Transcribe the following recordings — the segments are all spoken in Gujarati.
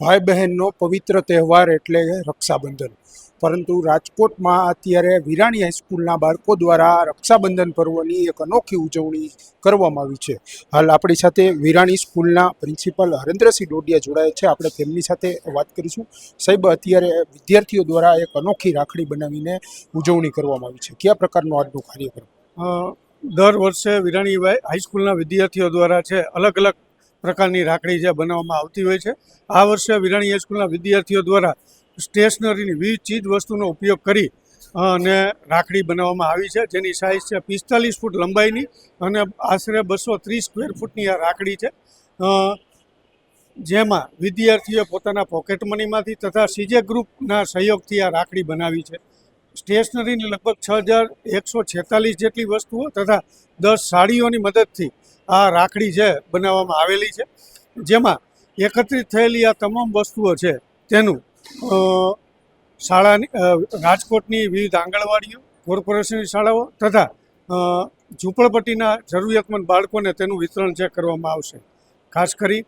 ભાઈ બહેનનો પવિત્ર તહેવાર એટલે રક્ષાબંધન, પરંતુ રાજકોટમાં અત્યારે વિરાણી હાઈસ્કૂલના બાળકો દ્વારા રક્ષાબંધન પર્વની એક અનોખી ઉજવણી કરવામાં આવી છે. હાલ આપણી સાથે વિરાણી સ્કૂલના પ્રિન્સિપલ હરેન્દ્રસિંહ ડોડિયા જોડાયા છે. આપણે તેમની સાથે વાત કરીશું. સાહેબ, અત્યારે વિદ્યાર્થીઓ દ્વારા એક અનોખી રાખડી બનાવીને ઉજવણી કરવામાં આવી છે. કયા પ્રકારનો આજનો કાર્યક્રમ? દર વર્ષે વિરાણી હાઈસ્કૂલના વિદ્યાર્થીઓ દ્વારા છે અલગ અલગ પ્રકારની રાખડી જે બનાવવામાં આવતી હોય છે. આ વર્ષે વિરાણી હાઈસ્કૂલના વિદ્યાર્થીઓ દ્વારા સ્ટેશનરીની વિવિધ ચીજ વસ્તુનો ઉપયોગ કરી અને રાખડી બનાવવામાં આવી છે, જેની સાઇઝ છે 45 ફૂટ લંબાઈની અને આશરે 230 સ્ક્વેર ફૂટની આ રાખડી છે. જેમાં વિદ્યાર્થીઓએ પોતાના પોકેટ મનીમાંથી તથા સીજે ગ્રુપના સહયોગથી આ રાખડી બનાવી છે. સ્ટેશનરીની લગભગ 6146 જેટલી વસ્તુઓ તથા 10 સાડીઓની મદદથી આ રાખડી છે બનાવવામાં આવેલી છે. જેમાં એકત્રિત થયેલી આ તમામ વસ્તુઓ છે તેનું શાળાની રાજકોટની વિવિધ આંગણવાડીઓ, કોર્પોરેશનની શાળાઓ તથા ઝૂંપડપટ્ટીના જરૂરિયાતમંદ બાળકોને તેનું વિતરણ છે કરવામાં આવશે. ખાસ કરી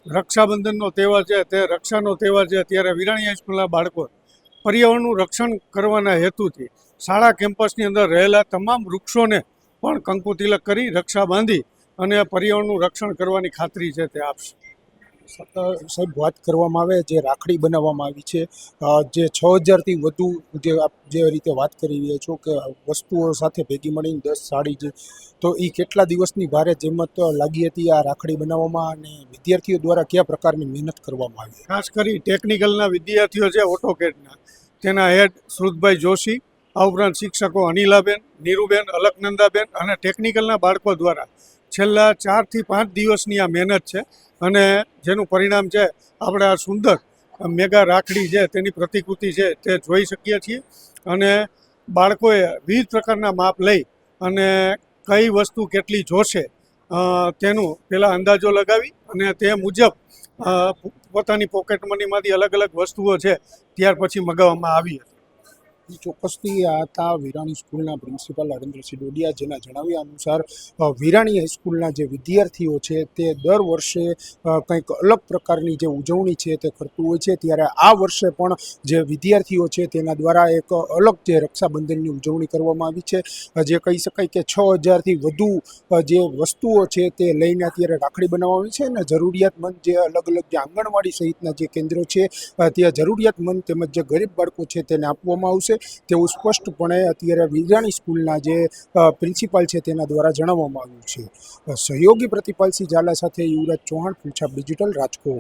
રક્ષાબંધનનો તહેવાર છે, તે રક્ષાનો તહેવાર છે, ત્યારે વિરાણી હાઈસ્કૂલના બાળકો પર્યાવરણનું રક્ષણ કરવાના હેતુથી શાળા કેમ્પસની અંદર રહેલા તમામ વૃક્ષોને પણ કંકુ તિલક કરી રક્ષા બાંધી અને પર્યાવરણનું રક્ષણ કરવાની ખાતરી છે તે આપશે. સાહેબ, વાત કરવામાં આવે જે રાખડી બનાવવામાં આવી છે, જે 6000થી વધુ જે આપ જે રીતે વાત કરી રહ્યા છો કે વસ્તુઓ સાથે ભેગી મળીને 10 સાડી છે, તો એ કેટલા દિવસની ભારે જહેમત લાગી હતી આ રાખડી બનાવવામાં અને વિદ્યાર્થીઓ દ્વારા કયા પ્રકારની મહેનત કરવામાં આવી? ખાસ કરી ટેકનિકલના વિદ્યાર્થીઓ છે ઓટોકેડના, તેના હેડ શ્રુતભાઈ જોશી, આ ઉપરાંત શિક્ષકો અનિલાબેન, નીરુબેન, અલકનંદાબેન અને ટેકનિકલના બાળકો દ્વારા છેલ્લા 4 થી 5 દિવસની આ મહેનત છે અને જેનું પરિણામ છે આપણે આ સુંદર મેગા રાખડી છે તેની પ્રતિકૃતિ છે તે જોઈ શકીએ છીએ. અને બાળકોએ વિવિધ પ્રકારના માપ લઈ અને કઈ વસ્તુ કેટલી જોશે તેનું પહેલાં અંદાજો લગાવી અને તે મુજબ પોતાની પોકેટ મનીમાંથી અલગ અલગ વસ્તુઓ છે ત્યાર પછી મગાવવામાં આવી હતી. ચોક્કસથી આ હતા વિરાણી સ્કૂલના પ્રિન્સિપાલ હરેન્દ્રસિંહ ડોડિયા, જેના જણાવ્યા અનુસાર વિરાણી હાઈસ્કૂલના જે વિદ્યાર્થીઓ છે તે દર વર્ષે કંઈક અલગ પ્રકારની જે ઉજવણી છે તે કરતું હોય છે, ત્યારે આ વર્ષે પણ જે વિદ્યાર્થીઓ છે તેના દ્વારા એક અલગ જે રક્ષાબંધનની ઉજવણી કરવામાં આવી છે. જે કહી શકાય કે 6000થી વધુ જે વસ્તુઓ છે તે લઈને અત્યારે રાખડી બનાવવામાં આવી છે અને જરૂરિયાતમંદ જે અલગ અલગ જે આંગણવાડી સહિતના જે કેન્દ્રો છે ત્યાં જરૂરિયાતમંદ તેમજ જે ગરીબ બાળકો છે તેને આપવામાં આવશે તેવું સ્પષ્ટપણે અત્યારે વિરાણી સ્કૂલના જે પ્રિન્સિપાલ છે તેના દ્વારા જણાવવામાં આવ્યું છે. સહયોગી પ્રતિપાલસિંહ ઝાલા સાથે યુવરાજ ચૌહાણ, ફૂલછાપ ડિજિટલ, રાજકોટ.